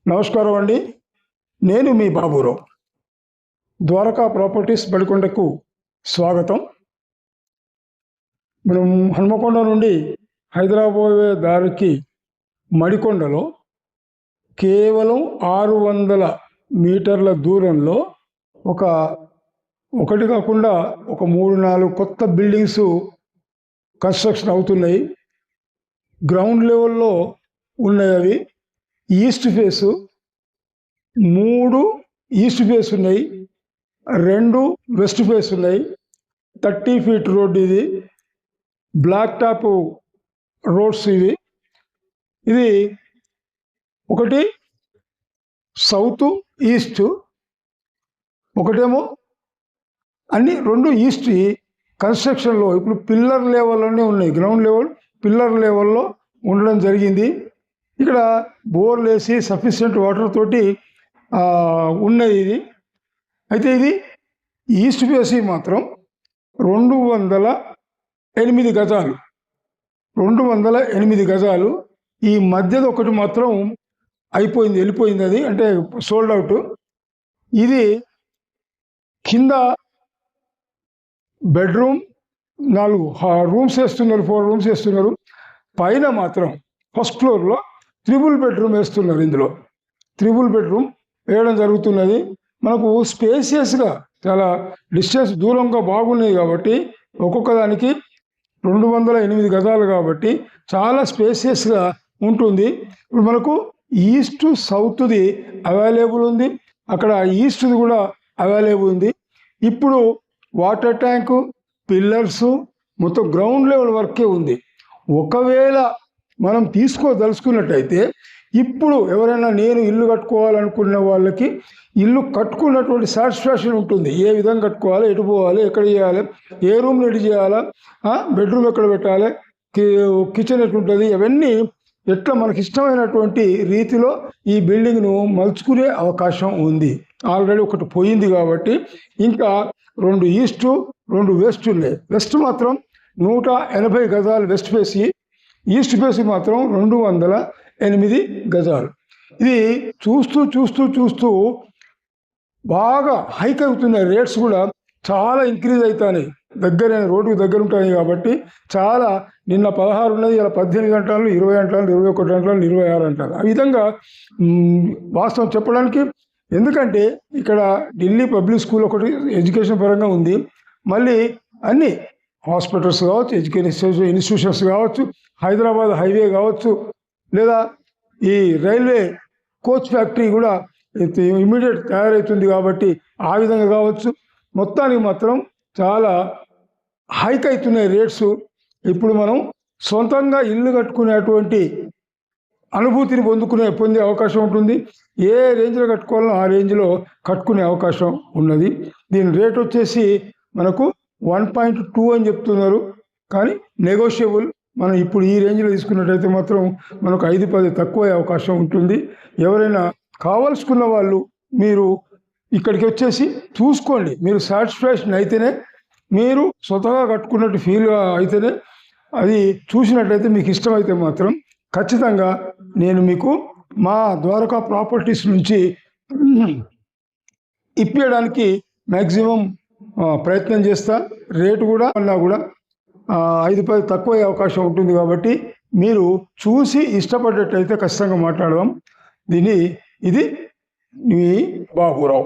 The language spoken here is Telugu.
నమస్కారం అండి. నేను మీ బాబురావు. ద్వారకా ప్రాపర్టీస్ బడికొండకు స్వాగతం. మనం హన్మకొండ నుండి హైదరాబాద్ దారికి మడికొండలో కేవలం 600 మీటర్ల దూరంలో ఒకటి కాకుండా ఒక 3-4 కొత్త బిల్డింగ్స్ కన్స్ట్రక్షన్ అవుతున్నాయి. గ్రౌండ్ లెవెల్లో ఉన్నాయి. అవి ఈస్ట్ ఫేసు 3 ఈస్ట్ ఫేస్ ఉన్నాయి, 2 వెస్ట్ ఫేస్ ఉన్నాయి. 30 ఫీట్ రోడ్, ఇది బ్లాక్ టాప్ రోడ్స్. ఇది ఒకటి సౌత్ ఈస్ట్, ఒకటేమో అన్ని 2 ఈస్ట్ కన్స్ట్రక్షన్లో ఇప్పుడు పిల్లర్ లెవెల్లోనే ఉన్నాయి. గ్రౌండ్ లెవెల్ పిల్లర్ లెవెల్లో ఉండడం జరిగింది. ఇక్కడ బోర్లు వేసి సఫిషియెంట్ వాటర్ తోటి ఉన్నది ఇది. అయితే ఇది ఈస్ట్ ఫేసి మాత్రం 208 గజాలు. 208 గజాలు. ఈ మధ్యది ఒకటి మాత్రం వెళ్ళిపోయింది. అది అంటే సోల్డ్ అవుట్. ఇది కింద బెడ్రూమ్ 4 రూమ్స్ వేస్తున్నారు, 4 రూమ్స్ వేస్తున్నారు. పైన మాత్రం ఫస్ట్ ఫ్లోర్లో 3 బెడ్రూమ్ వేస్తున్నారు. ఇందులో 3 బెడ్రూమ్ వేయడం జరుగుతున్నది. మనకు స్పేసియస్గా చాలా డిస్టెన్స్ దూరంగా బాగున్నాయి కాబట్టి ఒక్కొక్క దానికి 208 గజాలు కాబట్టి చాలా స్పేసియస్గా ఉంటుంది. ఇప్పుడు మనకు ఈస్ట్ సౌత్ది అవైలబుల్ ఉంది, అక్కడ ఈస్ట్ది కూడా అవైలబుల్ ఉంది. ఇప్పుడు వాటర్ ట్యాంకు, పిల్లర్సు మొత్తం గ్రౌండ్ లెవెల్ వర్కే ఉంది. ఒకవేళ మనం తీసుకోదలుచుకున్నట్టయితే ఇప్పుడు ఎవరైనా నేను ఇల్లు కట్టుకోవాలనుకున్న వాళ్ళకి ఇల్లు కట్టుకున్నటువంటి సాటిస్ఫాక్షన్ ఉంటుంది. ఏ విధంగా కట్టుకోవాలి, ఎటు పోవాలి, ఎక్కడ చేయాలి, ఏ రూమ్ రెడీ చేయాలా, బెడ్రూమ్ ఎక్కడ పెట్టాలి, కిచెన్ ఎట్లుంటుంది, అవన్నీ ఎట్లా మనకి ఇష్టమైనటువంటి రీతిలో ఈ బిల్డింగ్ను మలుచుకునే అవకాశం ఉంది. ఆల్రెడీ ఒకటి పోయింది కాబట్టి ఇంకా 2 ఈస్ట్ 2 వెస్ట్ ఉన్నాయి. వెస్ట్ మాత్రం 180 గజాలు వెస్ట్ ఫేసి, ఈస్ట్ ఫేసి మాత్రం 208 గజాలు. ఇది చూస్తూ బాగా హైక్ అవుతున్నాయి. రేట్స్ కూడా చాలా ఇంక్రీజ్ అవుతాయి. రోడ్డుకు దగ్గర ఉంటాయి కాబట్టి చాలా. నిన్న 16 ఉన్నది, ఇలా 18 గంటలు, 20 గంటలు, 21 గంటలు, 26 అంటారు. ఆ విధంగా వాస్తవం చెప్పడానికి, ఎందుకంటే ఇక్కడ ఢిల్లీ పబ్లిక్ స్కూల్ ఒకటి ఎడ్యుకేషన్ పరంగా ఉంది. మళ్ళీ అన్ని హాస్పిటల్స్ కావచ్చు, ఎడ్యుకేషన్ ఇన్స్టిట్యూషన్స్ కావచ్చు, హైదరాబాద్ హైవే కావచ్చు, లేదా ఈ రైల్వే కోచ్ ఫ్యాక్టరీ కూడా ఇమీడియట్ తయారవుతుంది కాబట్టి ఆ విధంగా కావచ్చు. మొత్తానికి మాత్రం చాలా హైక్ అవుతున్నాయి రేట్స్. ఇప్పుడు మనం సొంతంగా ఇల్లు కట్టుకునేటువంటి అనుభూతిని పొందే అవకాశం ఉంటుంది. ఏ రేంజ్లో కట్టుకోవాలో ఆ రేంజ్లో కట్టుకునే అవకాశం ఉన్నది. దీని రేట్ వచ్చేసి మనకు 1.2 అని చెప్తున్నారు, కానీ నెగోషియబుల్. మనం ఇప్పుడు ఈ రేంజ్లో తీసుకున్నట్టయితే మాత్రం మనకు 5-10 తక్కువ అవకాశం ఉంటుంది. ఎవరైనా కావాల్సుకున్న వాళ్ళు మీరు ఇక్కడికి వచ్చేసి చూసుకోండి. మీరు సాటిస్ఫాక్షన్ అయితేనే, మీరు స్వతహాగా కట్టుకున్నట్టు ఫీల్ అయితేనే, అది చూసినట్టయితే మీకు ఇష్టమైతే మాత్రం ఖచ్చితంగా నేను మీకు మా ద్వారకా ప్రాపర్టీస్ నుంచి ఇప్పించడానికి మ్యాక్సిమం ప్రయత్నం చేస్తా. రేటు కూడా అన్నా కూడా 5-10 తక్కువ అవకాశం ఉంటుంది కాబట్టి మీరు చూసి ఇష్టపడేటట్టయితే ఖచ్చితంగా మాట్లాడదాం. ఇది మీ బాబురావు.